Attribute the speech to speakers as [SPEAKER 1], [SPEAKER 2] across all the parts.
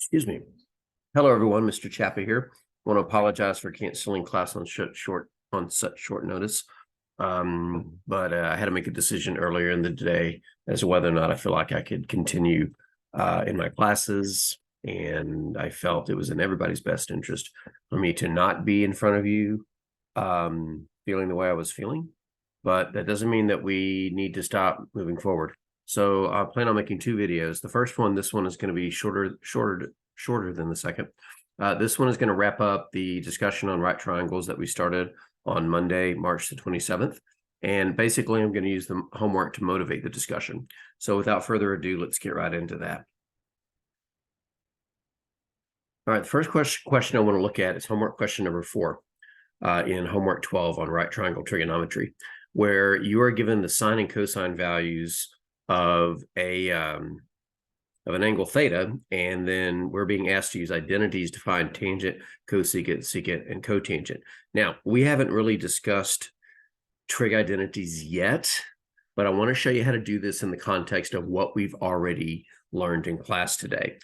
[SPEAKER 1] Excuse me. Hello, everyone. Mr. Chappa here. I want to apologize for canceling class on such short notice. But I had to make a decision earlier in the day as to whether or not I feel like I could continue in my classes. And I felt it was in everybody's best interest for me to not be in front of you feeling the way I was feeling. But that doesn't mean that we need to stop moving forward. So I plan on making two videos. The first one, this one is going to be shorter than the second. This one is going to wrap up the discussion on right triangles that we started on Monday, March the 27th. And basically, I'm going to use the homework to motivate the discussion. So without further ado, let's get right into that. All right, the first question I want to look at is homework question number 4 in homework 12 on right triangle trigonometry, where you are given the sine and cosine values of an angle theta, and then we're being asked to use identities to find tangent, cosecant, secant, and cotangent. Now, we haven't really discussed trig identities yet, but I want to show you how to do this in the context of what we've already learned in class today.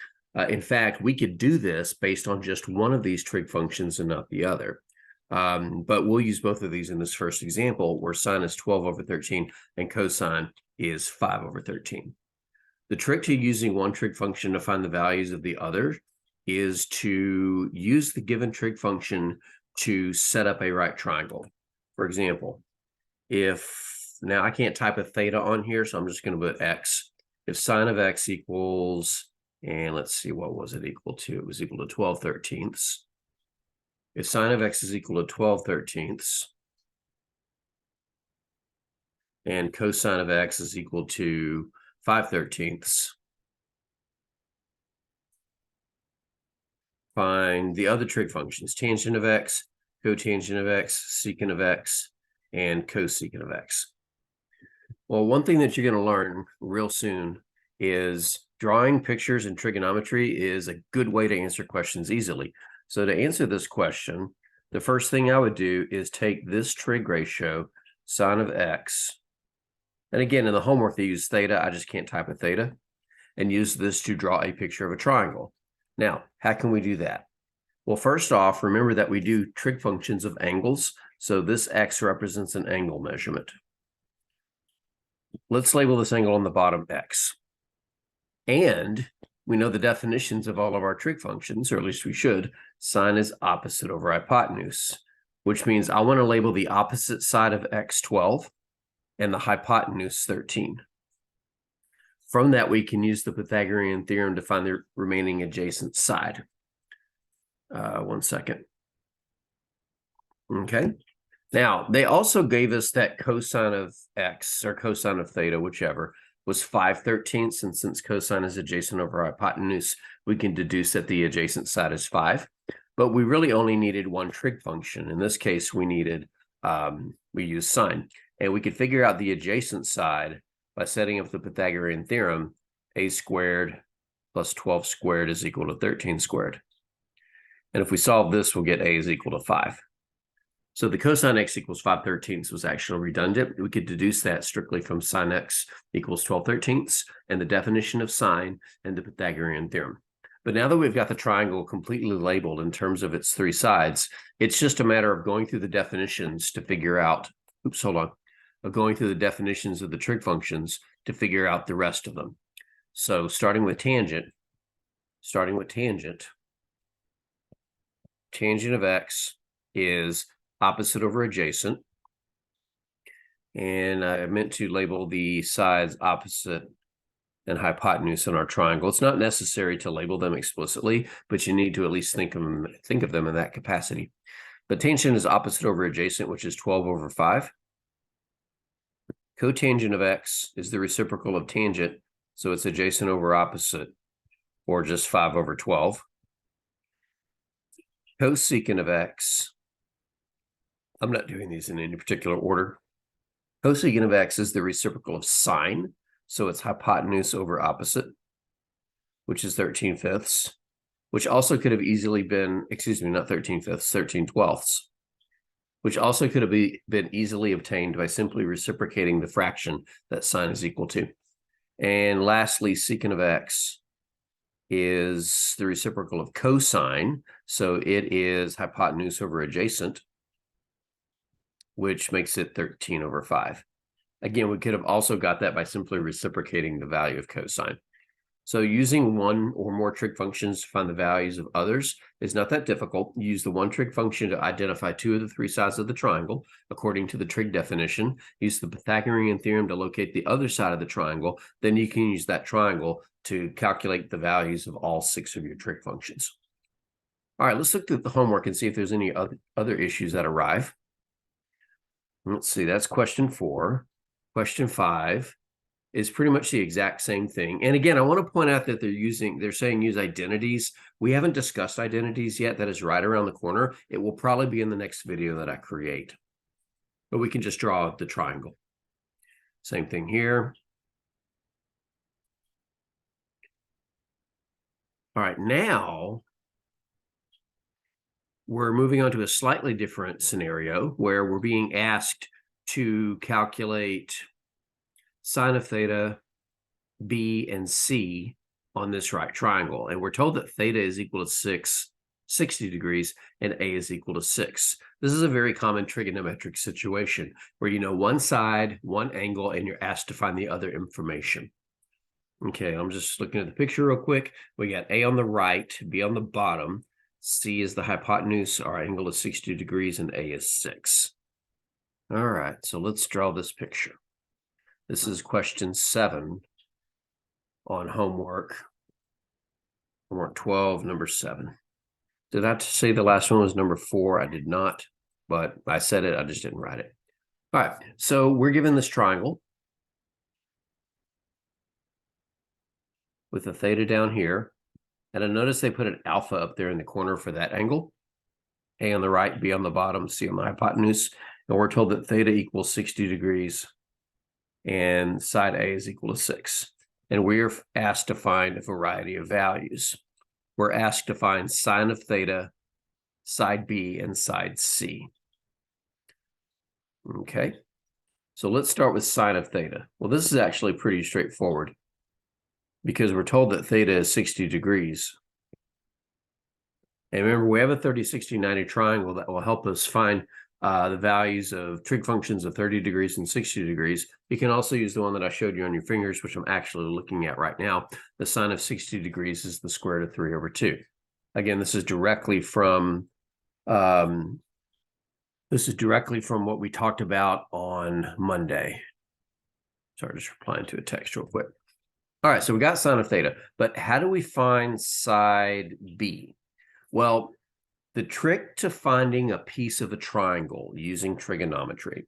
[SPEAKER 1] In fact, we could do this based on just one of these trig functions and not the other. But we'll use both of these in this first example, where sine is 12 over 13 and cosine is 5 over 13. The trick to using one trig function to find the values of the other is to use the given trig function to set up a right triangle. For example, now I can't type a theta on here, so I'm just going to put x. If sine of x equals, and let's see, what was it equal to? It was equal to 12 thirteenths. If sine of x is equal to 12 thirteenths, and cosine of x is equal to 5 thirteenths, find the other trig functions: tangent of x, cotangent of x, secant of x, and cosecant of x. Well, one thing that you're going to learn real soon is drawing pictures in trigonometry is a good way to answer questions easily. So to answer this question, the first thing I would do is take this trig ratio, sine of x, and again, in the homework, they use theta. I just can't type a theta, and use this to draw a picture of a triangle. Now, how can we do that? Well, first off, remember that we do trig functions of angles. So this x represents an angle measurement. Let's label this angle on the bottom x. And we know the definitions of all of our trig functions, or at least we should. Sine is opposite over hypotenuse, which means I want to label the opposite side of x 12 and the hypotenuse 13. From that, we can use the Pythagorean theorem to find the remaining adjacent side. 1 second. Okay. Now, they also gave us that cosine of x, or cosine of theta, whichever, was 5 thirteenths. And since cosine is adjacent over hypotenuse, we can deduce that the adjacent side is 5. But we really only needed one trig function. In this case, we used sine. And we could figure out the adjacent side by setting up the Pythagorean theorem: a squared plus 12 squared is equal to 13 squared. And if we solve this, we'll get a is equal to 5. So the cosine x equals 5 thirteenths was actually redundant. We could deduce that strictly from sine x equals 12 thirteenths and the definition of sine and the Pythagorean theorem. But now that we've got the triangle completely labeled in terms of its 3 sides, it's just a matter of going through the definitions to figure out, going through the definitions of the trig functions to figure out the rest of them. So starting with tangent, tangent of x is opposite over adjacent. And I meant to label the sides opposite and hypotenuse in our triangle. It's not necessary to label them explicitly, but you need to at least think of them in that capacity. But tangent is opposite over adjacent, which is 12 over 5. Cotangent of x is the reciprocal of tangent, so it's adjacent over opposite, or just 5 over 12. Cosecant of x, I'm not doing these in any particular order. Cosecant of x is the reciprocal of sine, so it's hypotenuse over opposite, which is 13/5, which also could have easily been, not 13/5, 13/12, which also could have been easily obtained by simply reciprocating the fraction that sine is equal to. And lastly, secant of x is the reciprocal of cosine. So it is hypotenuse over adjacent, which makes it 13 over 5. Again, we could have also got that by simply reciprocating the value of cosine. So using one or more trig functions to find the values of others is not that difficult. You use the one trig function to identify two of the three sides of the triangle, according to the trig definition. Use the Pythagorean theorem to locate the other side of the triangle. Then you can use that triangle to calculate the values of all 6 of your trig functions. All right, let's look at the homework and see if there's any other issues that arrive. Let's see, that's question 4. Question 5 is pretty much the exact same thing. And again, I want to point out that they're saying use identities. We haven't discussed identities yet. That is right around the corner. It will probably be in the next video that I create. But we can just draw the triangle. Same thing here. All right, now we're moving on to a slightly different scenario where we're being asked to calculate sine of theta, B, and C on this right triangle. And we're told that theta is equal to 60 degrees, and A is equal to 6. This is a very common trigonometric situation where you know one side, one angle, and you're asked to find the other information. Okay, I'm just looking at the picture real quick. We got A on the right, B on the bottom, C is the hypotenuse, our angle is 60 degrees, and A is 6. All right, so let's draw this picture. This is question 7 on homework 12, number 7. Did I say the last one was number 4? I did not, but I said it, I just didn't write it. All right, so we're given this triangle with a theta down here. And I notice they put an alpha up there in the corner for that angle. A on the right, B on the bottom, C on the hypotenuse. And we're told that theta equals 60 degrees and side A is equal to 6. And we're asked to find a variety of values. We're asked to find sine of theta, side B, and side C. Okay, so let's start with sine of theta. Well, this is actually pretty straightforward because we're told that theta is 60 degrees. And remember, we have a 30, 60, 90 triangle that will help us find the values of trig functions of 30 degrees and 60 degrees. You can also use the one that I showed you on your fingers, which I'm actually looking at right now. The sine of 60 degrees is the square root of 3 over 2. Again, this is directly from what we talked about on Monday. Sorry, just replying to a text real quick. All right, so we got sine of theta, but how do we find side B? Well, the trick to finding a piece of a triangle using trigonometry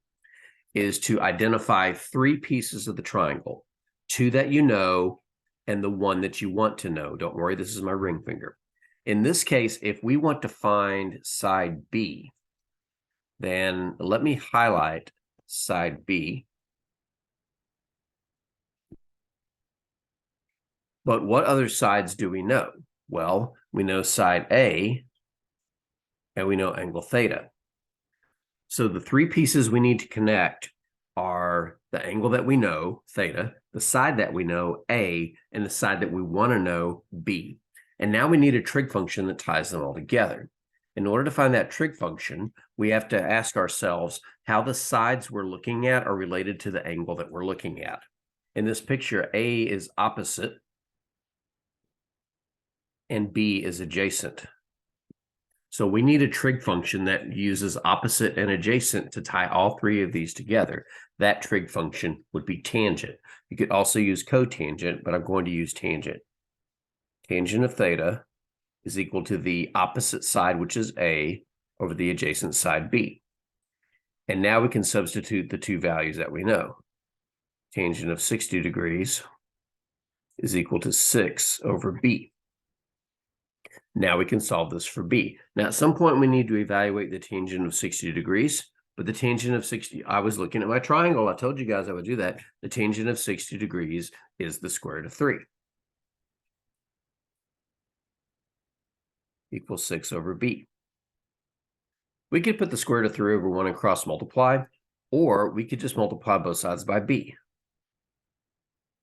[SPEAKER 1] is to identify 3 pieces of the triangle, 2 that you know, and the one that you want to know. Don't worry, this is my ring finger. In this case, if we want to find side B, then let me highlight side B. But what other sides do we know? Well, we know side A, and we know angle theta. So the 3 pieces we need to connect are the angle that we know, theta, the side that we know, A, and the side that we want to know, B. And now we need a trig function that ties them all together. In order to find that trig function, we have to ask ourselves how the sides we're looking at are related to the angle that we're looking at. In this picture, A is opposite and B is adjacent. So we need a trig function that uses opposite and adjacent to tie all 3 of these together. That trig function would be tangent. You could also use cotangent, but I'm going to use tangent. Tangent of theta is equal to the opposite side, which is A, over the adjacent side B. And now we can substitute the 2 values that we know. Tangent of 60 degrees is equal to 6 over B. Now we can solve this for B. Now, at some point, we need to evaluate the tangent of 60 degrees, but the tangent of 60, I was looking at my triangle. I told you guys I would do that. The tangent of 60 degrees is the square root of 3. Equals 6 over B. We could put the square root of 3 over 1 and cross multiply, or we could just multiply both sides by B.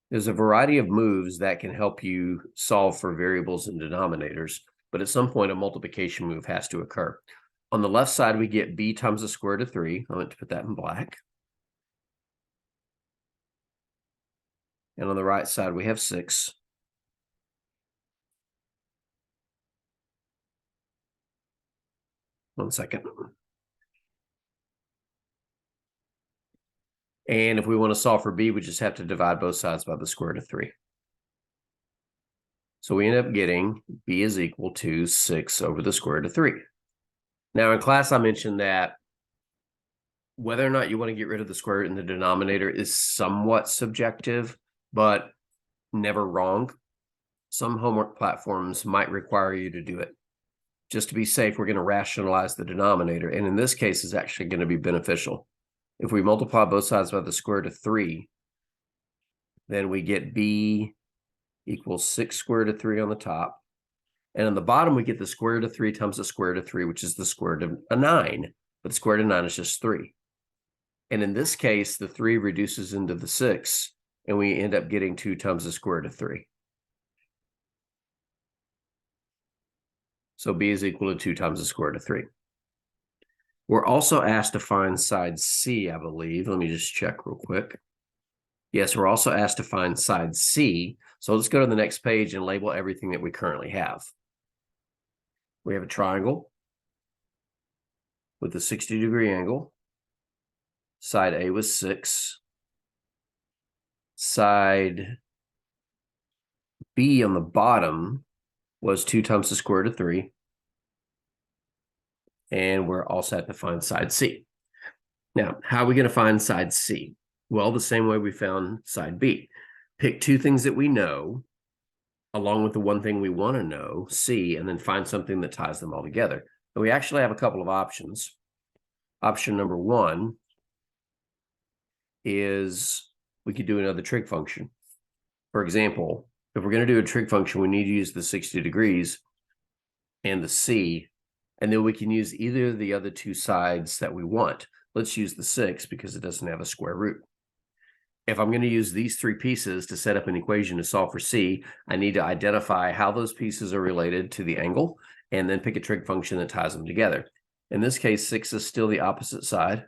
[SPEAKER 1] There's a variety of moves that can help you solve for variables and denominators, but at some point a multiplication move has to occur. On the left side, we get b times the square root of 3. I want to put that in black. And on the right side, we have 6. One second. And if we want to solve for b, we just have to divide both sides by the square root of 3. So we end up getting b is equal to 6 over the square root of 3. Now in class, I mentioned that whether or not you want to get rid of the square root in the denominator is somewhat subjective, but never wrong. Some homework platforms might require you to do it. Just to be safe, we're going to rationalize the denominator. And in this case, it's actually going to be beneficial. If we multiply both sides by the square root of 3, then we get b equals 6 square root of 3 on the top. And on the bottom, we get the square root of 3 times the square root of 3, which is the square root of a 9. But the square root of 9 is just 3. And in this case, the 3 reduces into the 6, and we end up getting 2 times the square root of 3. So b is equal to 2 times the square root of 3. We're also asked to find side C, I believe. Let me just check real quick. Yes, we're also asked to find side C. So let's go to the next page and label everything that we currently have. We have a triangle with a 60-degree angle. Side A was 6. Side B on the bottom was 2 times the square root of 3. And we're all set to find side C. Now, how are we going to find side C? Well, the same way we found side B. Pick 2 things that we know, along with the one thing we want to know, C, and then find something that ties them all together. And we actually have a couple of options. Option number 1 is we could do another trig function. For example, if we're going to do a trig function, we need to use the 60 degrees and the C, and then we can use either of the other 2 sides that we want. Let's use the 6 because it doesn't have a square root. If I'm going to use these 3 pieces to set up an equation to solve for C, I need to identify how those pieces are related to the angle and then pick a trig function that ties them together. In this case, 6 is still the opposite side,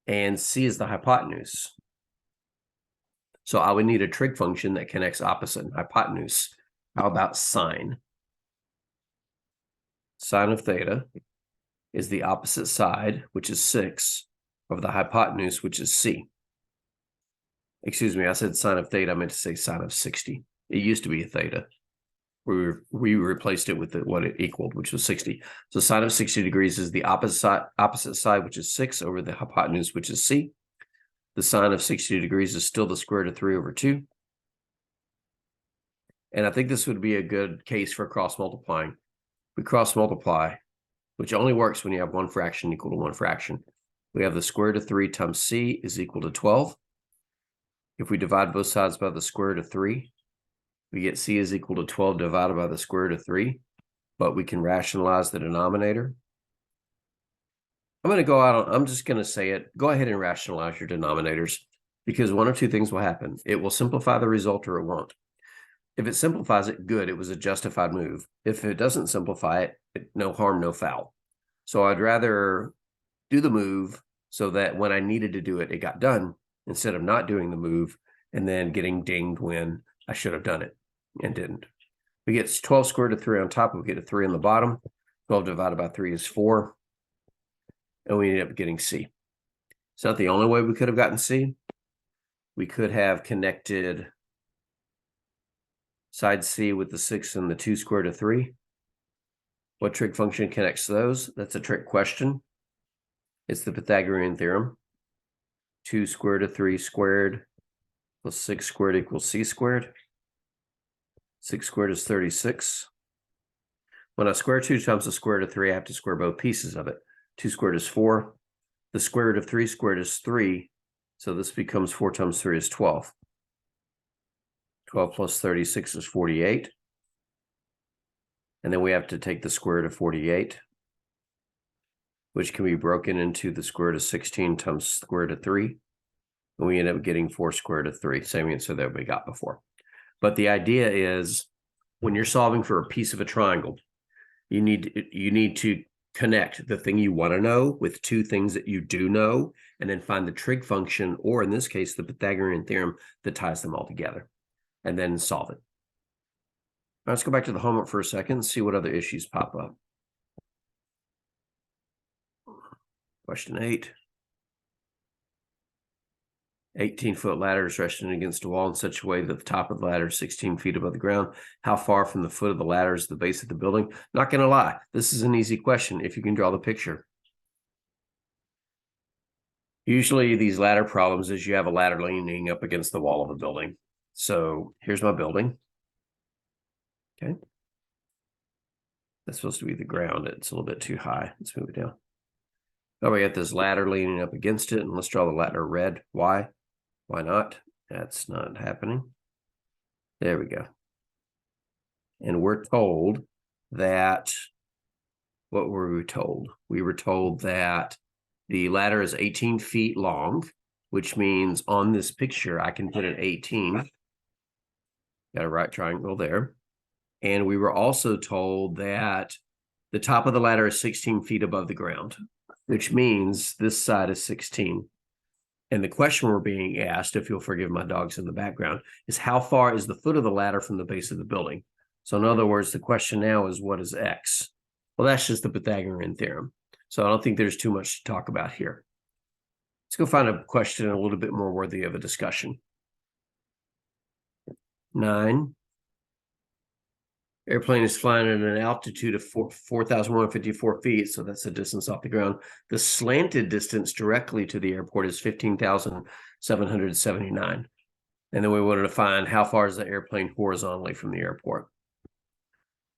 [SPEAKER 1] and C is the hypotenuse. So I would need a trig function that connects opposite and hypotenuse. How about sine? Sine of theta is the opposite side, which is 6, of the hypotenuse, which is C. Excuse me, I said sine of theta. I meant to say sine of 60. It used to be a theta. We replaced it with what it equaled, which was 60. So sine of 60 degrees is the opposite side, which is 6, over the hypotenuse, which is C. The sine of 60 degrees is still the square root of 3 over 2. And I think this would be a good case for cross multiplying. We cross multiply, which only works when you have one fraction equal to one fraction. We have the square root of 3 times C is equal to 12. If we divide both sides by the square root of 3, we get C is equal to 12 divided by the square root of 3, but we can rationalize the denominator. I'm just going to say it. Go ahead and rationalize your denominators, because one or two things will happen. It will simplify the result or it won't. If it simplifies it, good, it was a justified move. If it doesn't simplify it, no harm, no foul. So I'd rather do the move so that when I needed to do it, it got done, instead of not doing the move and then getting dinged when I should have done it and didn't. We get 12 square root of 3 on top, we get a 3 on the bottom. 12 divided by 3 is 4. And we ended up getting C. It's not the only way we could have gotten C. We could have connected side C with the 6 and the 2 square root of 3. What trig function connects those? That's a trick question. It's the Pythagorean theorem. 2 square root of 3 squared plus 6 squared equals C squared. 6 squared is 36. When I square 2 times the square root of 3, I have to square both pieces of it. 2 squared is 4. The square root of 3 squared is 3. So this becomes 4 times 3 is 12. 12 plus 36 is 48. And then we have to take the square root of 48, which can be broken into the square root of 16 times the square root of 3. And we end up getting 4 squared of 3, same answer that we got before. But the idea is when you're solving for a piece of a triangle, you need to connect the thing you want to know with two things that you do know, and then find the trig function, or in this case, the Pythagorean theorem that ties them all together, and then solve it. Let's go back to the homework for a second and see what other issues pop up. Question 8. 18-foot ladder is resting against a wall in such a way that the top of the ladder is 16 feet above the ground. How far from the foot of the ladder is the base of the building? Not going to lie, this is an easy question if you can draw the picture. Usually these ladder problems is you have a ladder leaning up against the wall of a building. So here's my building. Okay. That's supposed to be the ground. It's a little bit too high. Let's move it down. Oh, we got this ladder leaning up against it, and let's draw the ladder red. Why? Why not? That's not happening. There we go. And we're told that, what were we told? We were told that the ladder is 18 feet long, which means on this picture, I can put an 18. Got a right triangle there. And we were also told that the top of the ladder is 16 feet above the ground, which means this side is 16. And the question we're being asked, if you'll forgive my dogs in the background, is how far is the foot of the ladder from the base of the building? So in other words, the question now is, what is x? Well, that's just the Pythagorean theorem. So I don't think there's too much to talk about here. Let's go find a question a little bit more worthy of a discussion. 9. Airplane is flying at an altitude of 4,154 feet, so that's the distance off the ground. The slanted distance directly to the airport is 15,779. And then we wanted to find how far is the airplane horizontally from the airport.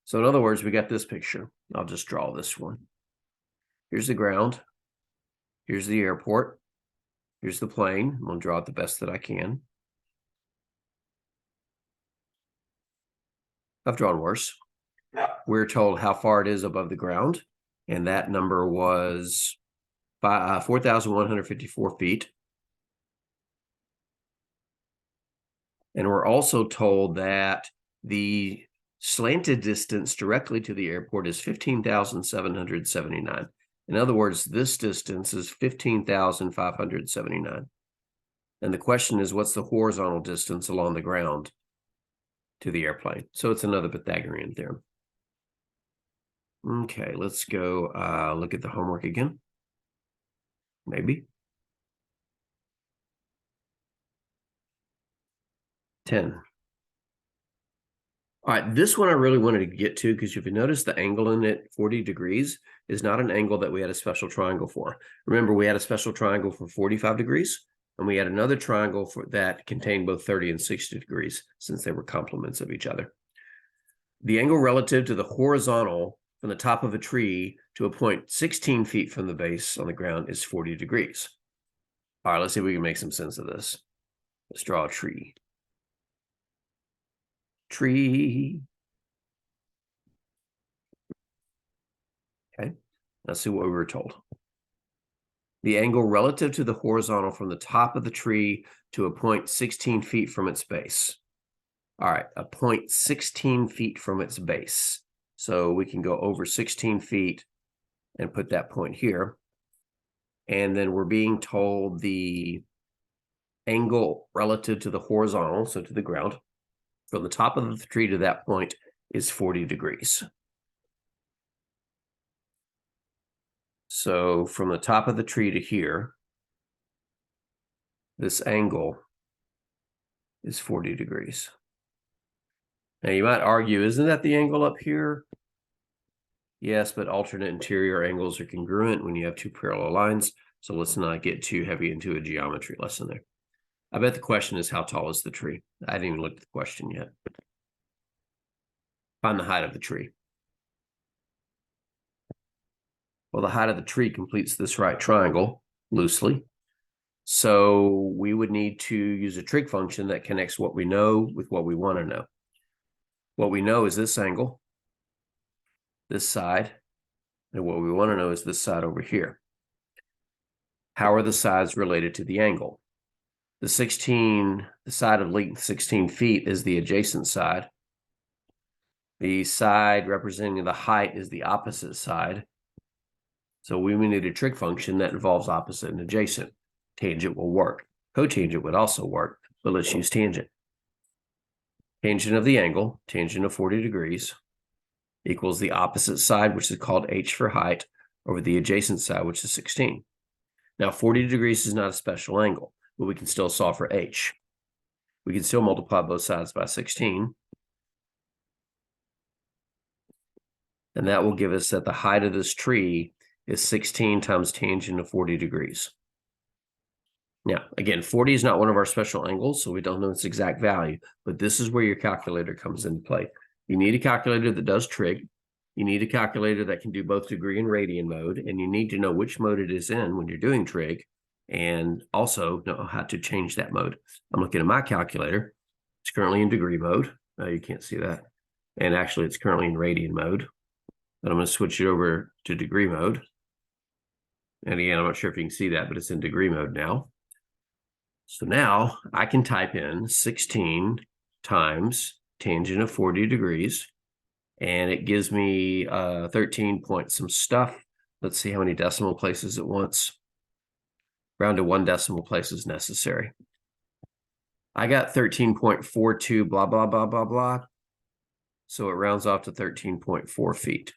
[SPEAKER 1] So in other words, we got this picture. I'll just draw this one. Here's the ground. Here's the airport. Here's the plane. I'm going to draw it the best that I can. I've drawn worse. We're told how far it is above the ground, and that number was 4,154 feet. And we're also told that the slanted distance directly to the airport is 15,779. In other words, this distance is 15,579. And the question is, what's the horizontal distance along the ground to the airplane? So it's another Pythagorean theorem. Okay, let's go look at the homework again. Maybe. 10. All right, this one I really wanted to get to, because if you notice the angle in it, 40 degrees, is not an angle that we had a special triangle for. Remember, we had a special triangle for 45 degrees, and we had another triangle for that contained both 30 and 60 degrees, since they were complements of each other. The angle relative to the horizontal from the top of a tree to a point 16 feet from the base on the ground is 40 degrees. All right, let's see if we can make some sense of this. Let's draw a tree. Tree. Okay, let's see what we were told. The angle relative to the horizontal from the top of the tree to a point 16 feet from its base. All right, a point 16 feet from its base. So we can go over 16 feet and put that point here. And then we're being told the angle relative to the horizontal, so to the ground, from the top of the tree to that point is 40 degrees. So from the top of the tree to here, this angle is 40 degrees. Now you might argue, isn't that the angle up here? Yes, but alternate interior angles are congruent when you have two parallel lines. So let's not get too heavy into a geometry lesson there. I bet the question is, how tall is the tree? I didn't even look at the question yet. Find the height of the tree. Well, the height of the tree completes this right triangle loosely. So we would need to use a trig function that connects what we know with what we want to know. What we know is this angle, this side, and what we want to know is this side over here. How are the sides related to the angle? The side of length 16 feet is the adjacent side. The side representing the height is the opposite side. So we need a trig function that involves opposite and adjacent. Tangent will work. Cotangent would also work, but let's use tangent. Tangent of the angle, tangent of 40 degrees, equals the opposite side, which is called h for height, over the adjacent side, which is 16. Now, 40 degrees is not a special angle, but we can still solve for h. We can still multiply both sides by 16. And that will give us that the height of this tree is 16 times tangent of 40 degrees. Now, again, 40 is not one of our special angles, so we don't know its exact value, but this is where your calculator comes into play. You need a calculator that does trig. You need a calculator that can do both degree and radian mode, and you need to know which mode it is in when you're doing trig, and also know how to change that mode. I'm looking at my calculator. It's currently in degree mode. You can't see that. And actually, it's currently in radian mode. But I'm going to switch it over to degree mode. And again, I'm not sure if you can see that, but it's in degree mode now. So now I can type in 16 times tangent of 40 degrees, and it gives me 13 point some stuff. Let's see how many decimal places it wants. Round to 1 decimal place is necessary. I got 13.42 blah, blah, blah, blah, blah. So it rounds off to 13.4 feet.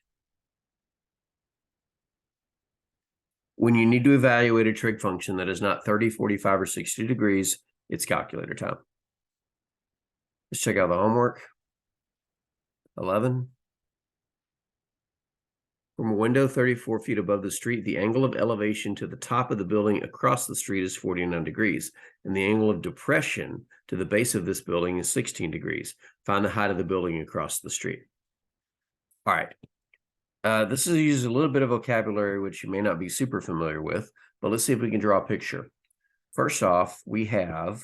[SPEAKER 1] When you need to evaluate a trig function that is not 30, 45, or 60 degrees, it's calculator time. Let's check out the homework. 11. From a window 34 feet above the street, the angle of elevation to the top of the building across the street is 49 degrees, and the angle of depression to the base of this building is 16 degrees. Find the height of the building across the street. All right. This is uses a little bit of vocabulary which you may not be super familiar with, but let's see if we can draw a picture. First off, we have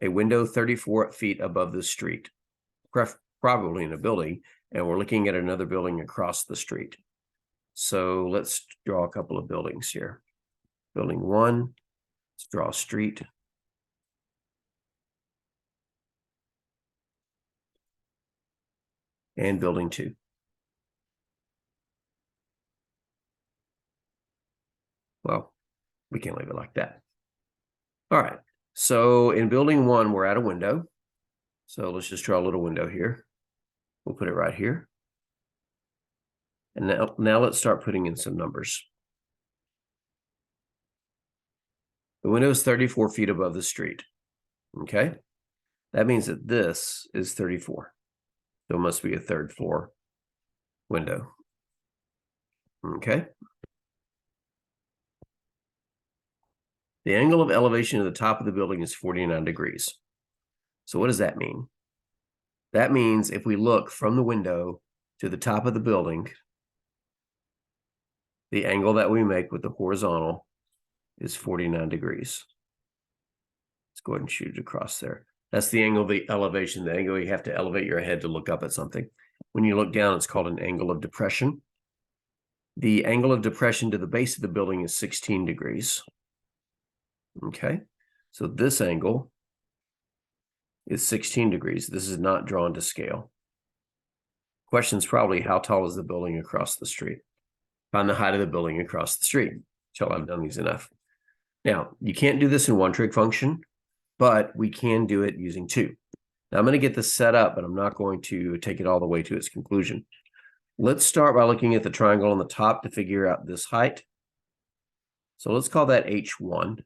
[SPEAKER 1] a window 34 feet above the street, probably in a building, and we're looking at another building across the street. So let's draw a couple of buildings here. Building 1, let's draw a street. And building 2. Well, we can't leave it like that. All right, so in building 1, we're at a window. So let's just draw a little window here. We'll put it right here. And now let's start putting in some numbers. The window is 34 feet above the street. Okay, that means that this is 34. So it must be a 3rd floor window. Okay. The angle of elevation to the top of the building is 49 degrees. So what does that mean? That means if we look from the window to the top of the building, the angle that we make with the horizontal is 49 degrees. Let's go ahead and shoot it across there. That's the angle of the elevation, the angle you have to elevate your head to look up at something. When you look down, it's called an angle of depression. The angle of depression to the base of the building is 16 degrees. Okay, so this angle is 16 degrees. This is not drawn to scale. Question's probably, how tall is the building across the street? Find the height of the building across the street. Till I've done these enough. Now, you can't do this in one trig function, but we can do it using 2. Now, I'm going to get this set up, but I'm not going to take it all the way to its conclusion. Let's start by looking at the triangle on the top to figure out this height. So let's call that H1.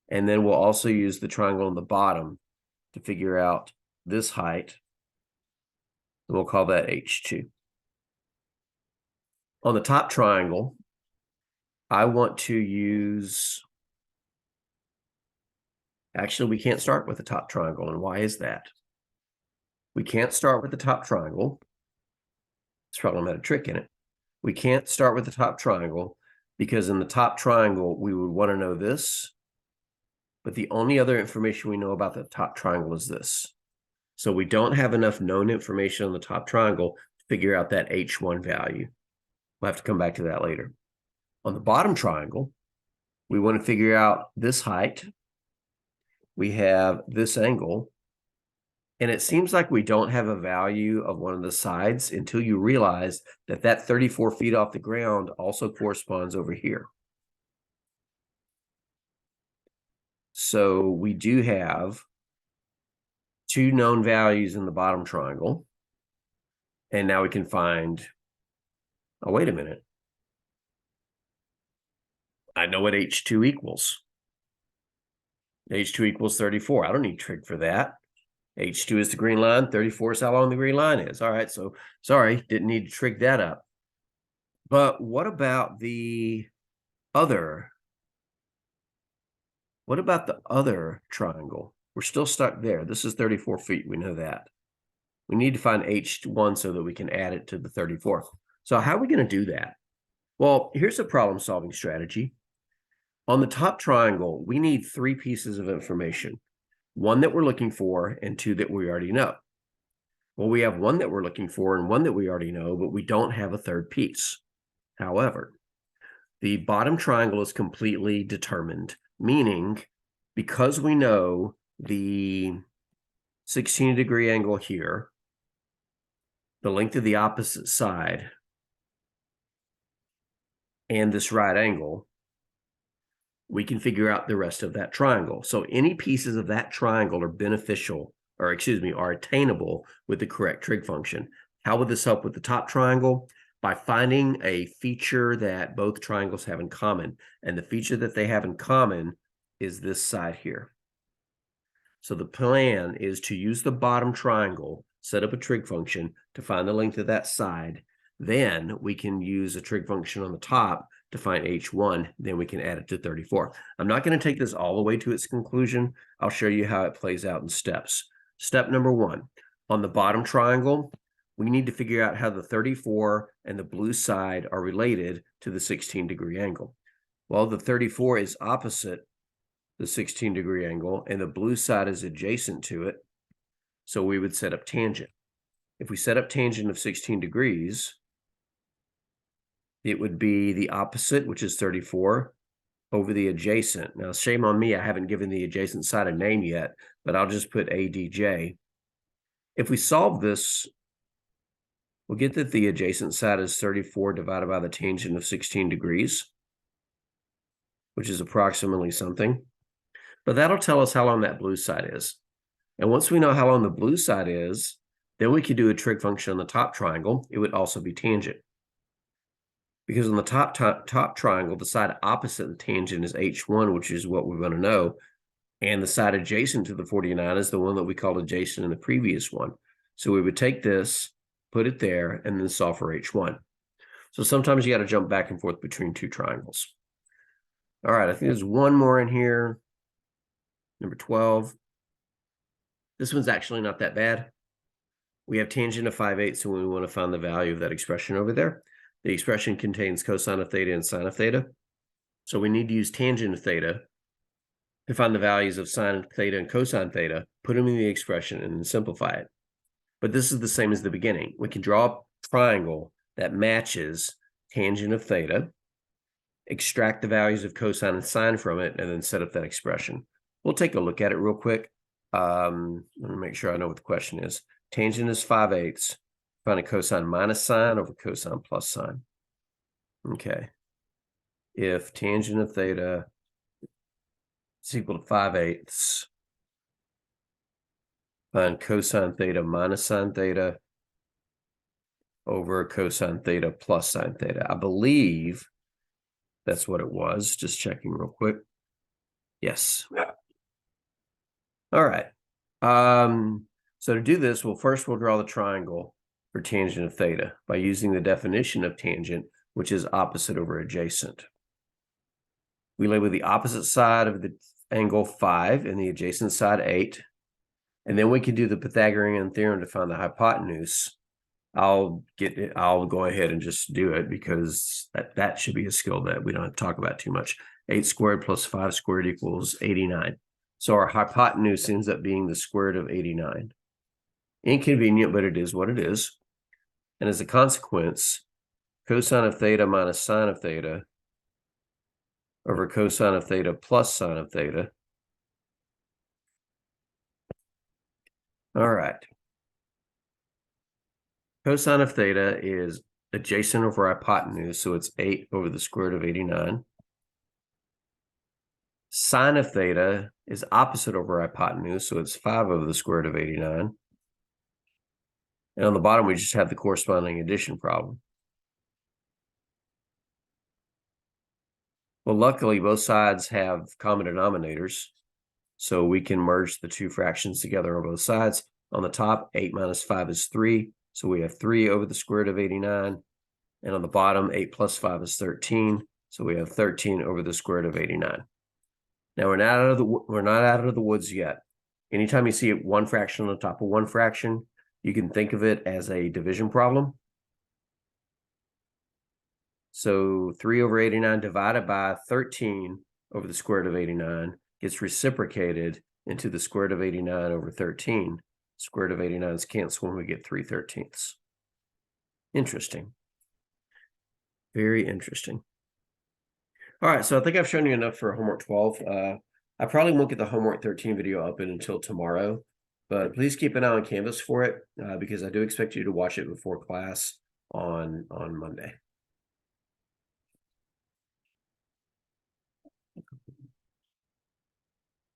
[SPEAKER 1] And then we'll also use the triangle on the bottom to figure out this height. And we'll call that H2. On the top triangle, I want to use... Actually, we can't start with the top triangle. And why is that? We can't start with the top triangle. This problem had a trick in it. We can't start with the top triangle because in the top triangle, we would want to know this. But the only other information we know about the top triangle is this. So we don't have enough known information on the top triangle to figure out that H1 value. We'll have to come back to that later. On the bottom triangle, we want to figure out this height. we have this angle. And it seems like we don't have a value of one of the sides until you realize that that 34 feet off the ground also corresponds over here. So we do have two known values in the bottom triangle. And now we can find, oh, wait a minute. I know what H2 equals. H2 equals 34. I don't need trig for that. H2 is the green line. 34 is how long the green line is. All right, so sorry, didn't need to trig that up. But what about the other? What about the other triangle? We're still stuck there. This is 34 feet. We know that. We need to find H1 so that we can add it to the 34. So how are we going to do that? Well, here's a problem-solving strategy. On the top triangle, we need three pieces of information. One that we're looking for and two that we already know. Well, we have one that we're looking for and one that we already know, but we don't have a third piece. However, the bottom triangle is completely determined, meaning because we know the 16-degree angle here, the length of the opposite side, and this right angle, we can figure out the rest of that triangle. So any pieces of that triangle are beneficial, or excuse me, are attainable with the correct trig function. How would this help with the top triangle? By finding a feature that both triangles have in common. And the feature that they have in common is this side here. So the plan is to use the bottom triangle, set up a trig function to find the length of that side. Then we can use a trig function on the top to find H1, then we can add it to 34. I'm not going to take this all the way to its conclusion. I'll show you how it plays out in steps. Step number one, on the bottom triangle, we need to figure out how the 34 and the blue side are related to the 16-degree angle. Well, the 34 is opposite the 16-degree angle, and the blue side is adjacent to it, so we would set up tangent. If we set up tangent of 16 degrees, it would be the opposite, which is 34, over the adjacent. Now, shame on me, I haven't given the adjacent side a name yet, but I'll just put ADJ. If we solve this, we'll get that the adjacent side is 34 divided by the tangent of 16 degrees, which is approximately something. But that'll tell us how long that blue side is. And once we know how long the blue side is, then we could do a trig function on the top triangle. It would also be tangent. Because on the top triangle, the side opposite the tangent is H1, which is what we want to know. And the side adjacent to the 49 is the one that we called adjacent in the previous one. So we would take this, put it there, and then solve for H1. So sometimes you got to jump back and forth between two triangles. All right, I think there's one more in here. Number 12. This one's actually not that bad. We have tangent of 5/8, so we want to find the value of that expression over there. The expression contains cosine of theta and sine of theta. So we need to use tangent of theta to find the values of sine theta and cosine theta, put them in the expression, and then simplify it. But this is the same as the beginning. We can draw a triangle that matches tangent of theta, extract the values of cosine and sine from it, and then set up that expression. We'll take a look at it real quick. Let me make sure I know what the question is. Tangent is 5/8. Find a cosine minus sine over cosine plus sine. Okay. If tangent of theta is equal to 5/8, find cosine theta minus sine theta over cosine theta plus sine theta. I believe that's what it was. Just checking real quick. Yes. All right. So to do this, we'll draw the triangle for tangent of theta by using the definition of tangent, which is opposite over adjacent. We label the opposite side of the angle 5 and the adjacent side 8. And then we can do the Pythagorean theorem to find the hypotenuse. I'll go ahead and just do it because that should be a skill that we don't have to talk about too much. 8 squared plus 5 squared equals 89. So our hypotenuse ends up being the square root of 89. Inconvenient, but it is what it is. And as a consequence, cosine of theta minus sine of theta over cosine of theta plus sine of theta All right. Cosine of theta is adjacent over hypotenuse, so it's 8 over the square root of 89. Sine of theta is opposite over hypotenuse, so it's 5 over the square root of 89. And on the bottom, we just have the corresponding addition problem. Well, luckily, both sides have common denominators, so we can merge the two fractions together on both sides. On the top, 8 minus 5 is 3, so we have 3 over the square root of 89. And on the bottom, 8 plus 5 is 13, so we have 13 over the square root of 89. Now, we're not out of the woods yet. Anytime you see one fraction on the top of one fraction, you can think of it as a division problem. So 3 over 89 divided by 13 over the square root of 89 gets reciprocated into the square root of 89 over 13. Square root of 89 is canceled when we get 3/13. Interesting. Very interesting. All right, so I think I've shown you enough for homework 12. I probably won't get the homework 13 video up until tomorrow, but please keep an eye on Canvas for it because I do expect you to watch it before class on Monday.